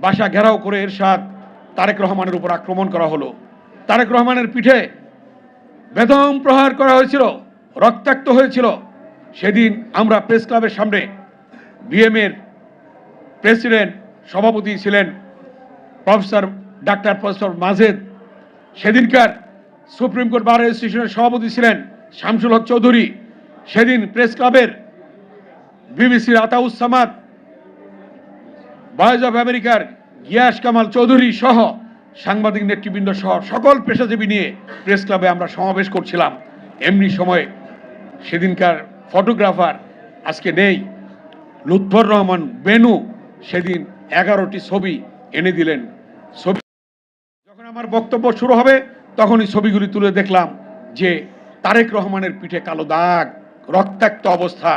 বাসা ঘেরাও করে এরশাদ তারেক রহমানের উপর আক্রমণ করা হলো। তারেক রহমানের পিঠে বেদম প্রহার করা হয়েছিল, রক্তাক্ত হয়েছিল। সেদিন আমরা প্রেস ক্লাবের সামনে বিএমের প্রেসিডেন্ট সভাপতি ছিলেন প্রফেসর মাজেদ, সেদিনকার সুপ্রিম কোর্ট বার অ্যাসোসিয়েশনের সভাপতি ছিলেন শামসুল হক চৌধুরী, সেদিন প্রেস ক্লাবের বিবিসির আতাউস সামাদ, ভয়েস অফ আমেরিকার গিয়াস কামাল চৌধুরী সহ সাংবাদিক নেতৃবৃন্দ সহ সকল পেশাজীবী নিয়ে প্রেস ক্লাবে আমরা সমাবেশ করছিলাম। এমনি সময় সেদিনকার ফটোগ্রাফার আজকে নেই, লুৎফর রহমান বেনু সেদিন 11টি ছবি এনে দিলেন। ছবি যখন আমার বক্তব্য শুরু হবে তখনই ছবিগুলি তুলে দেখলাম যে তারেক রহমানের পিঠে কালো দাগ, রক্তাক্ত অবস্থা।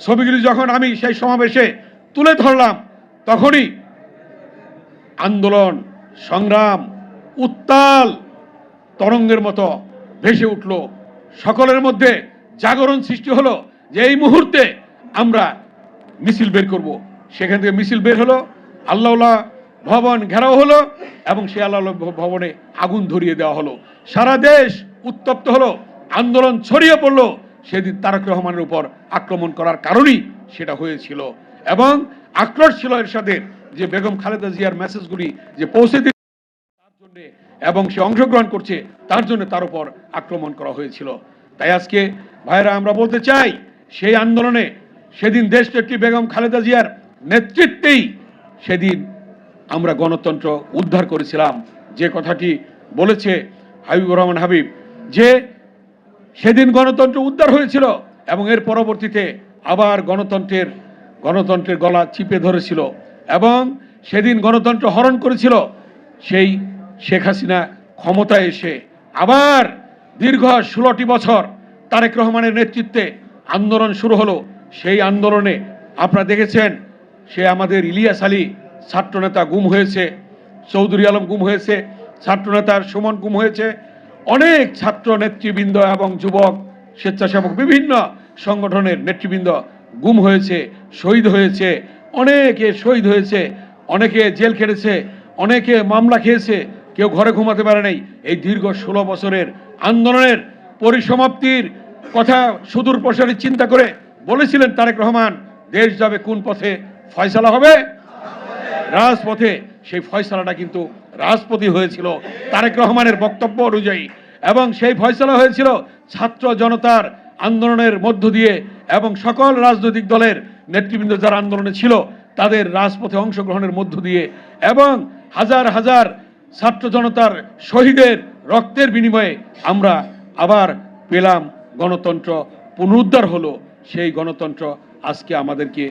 ছবিগুলি যখন আমি সেই সমাবেশে তুলে ধরলাম তখনই আন্দোলন, সংগ্রাম উত্তাল তরঙ্গের মতো ভেসে উঠল। সকলের মধ্যে জাগরণ সৃষ্টি হলো যে এই মুহূর্তে আমরা মিছিল বের করব। সেখান থেকে মিছিল বের হলো, আল্লাহ ভবন ঘেরাও হলো এবং সেই আল্লাহ ভবনে আগুন ধরিয়ে দেওয়া হলো। সারা দেশ উত্তপ্ত হলো, আন্দোলন ছড়িয়ে পড়লো। সেদিন তারেক রহমানের উপর আক্রমণ করার কারণেই সেটা হয়েছিল এবং আক্রোশ ছিল এরশাদের যে বেগম খালেদা জিয়ার মেসেজগুলি যে পৌঁছে দিতে তার জন্য এবং সে অংশগ্রহণ করছে তার জন্য তার উপর আক্রমণ করা হয়েছিল। তাই আজকে ভাইরা আমরা বলতে চাই সেই আন্দোলনে সেদিন দেশনেত্রী বেগম খালেদা জিয়ার নেতৃত্বেই সেদিন আমরা গণতন্ত্র উদ্ধার করেছিলাম। যে কথাটি বলেছে হাবিবুর রহমান হাবিব যে সেদিন গণতন্ত্র উদ্ধার হয়েছিল এবং এর পরবর্তীতে আবার গণতন্ত্রের গলা চিপে ধরেছিল এবং সেদিন গণতন্ত্র হরণ করেছিল। সেই শেখ হাসিনা ক্ষমতায় এসে আবার দীর্ঘ 16টি বছর তারেক রহমানের নেতৃত্বে আন্দোলন শুরু হলো। সেই আন্দোলনে আপনারা দেখেছেন সে আমাদের ইলিয়াস আলী ছাত্রনেতা গুম হয়েছে, চৌধুরী আলম গুম হয়েছে, ছাত্রনেতার সুমন গুম হয়েছে, অনেক ছাত্র নেতৃবৃন্দ এবং যুবক স্বেচ্ছাসেবক বিভিন্ন সংগঠনের নেতৃবৃন্দ গুম হয়েছে, শহীদ হয়েছে, অনেকে শহীদ হয়েছে, অনেকে জেল খেটেছে, অনেকে মামলা খেয়েছে, কেউ ঘরে ঘুমাতে পারে নাই। এই দীর্ঘ 16 বছরের আন্দোলনের পরিসমাপ্তির কথা সুদূর প্রসারী চিন্তা করে বলেছিলেন তারেক রহমান দেশ যাবে কোন পথে, ফয়সালা হবে রাজপথে। সেই ফয়সালাটা কিন্তু রাজপথই হয়েছিল তারেক রহমানের বক্তব্য অনুযায়ী এবং সেই ফয়সালা হয়েছিল ছাত্র জনতার আন্দোলনের মধ্য দিয়ে এবং সকল রাজনৈতিক দলের নেতৃবৃন্দ যারা আন্দোলনে ছিল তাদের রাজপথে অংশগ্রহণের মধ্য দিয়ে এবং হাজার হাজার ছাত্র জনতার শহীদের রক্তের বিনিময়ে আমরা আবার পেলাম গণতন্ত্র, পুনরুদ্ধার হলো। সেই গণতন্ত্র আজকে আমাদেরকে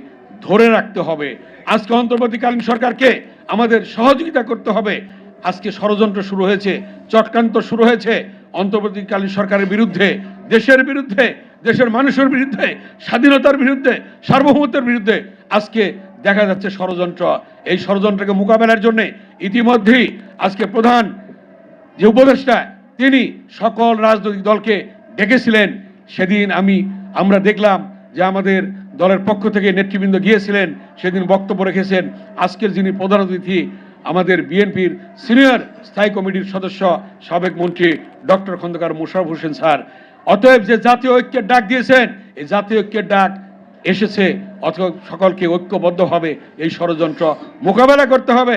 ধরে রাখতে হবে। আজকে অন্তর্বর্তীকালীন সরকারকে আমাদের সহযোগিতা করতে হবে। আজকে ষড়যন্ত্র শুরু হয়েছে, চক্রান্ত শুরু হয়েছে অন্তর্বর্তীকালীন সরকারের বিরুদ্ধে, দেশের বিরুদ্ধে, দেশের মানুষের বিরুদ্ধে, স্বাধীনতার বিরুদ্ধে, সার্বভৌমত্বের বিরুদ্ধে। আজকে দেখা যাচ্ছে ষড়যন্ত্র। এই ষড়যন্ত্রকে মোকাবেলার জন্য ইতিমধ্যেই আজকে প্রধান যে উপদেষ্টা তিনি সকল রাজনৈতিক দলকে ডেকেছিলেন। সেদিন আমরা দেখলাম যে আমাদের দলের পক্ষ থেকে নেতৃবৃন্দ গিয়েছিলেন, সেদিন বক্তব্য রেখেছেন আজকের যিনি প্রধান অতিথি আমাদের বিএনপির সিনিয়র স্থায়ী কমিটির সদস্য সাবেক মন্ত্রী ডক্টর খন্দকার মোশাররফ হোসেন স্যার। অতএব যে জাতীয় ঐক্যের ডাক দিয়েছেন, এই জাতীয় ঐক্যের ডাক এসেছে, অথবা সকলকে ঐক্যবদ্ধভাবে এই ষড়যন্ত্র মোকাবেলা করতে হবে।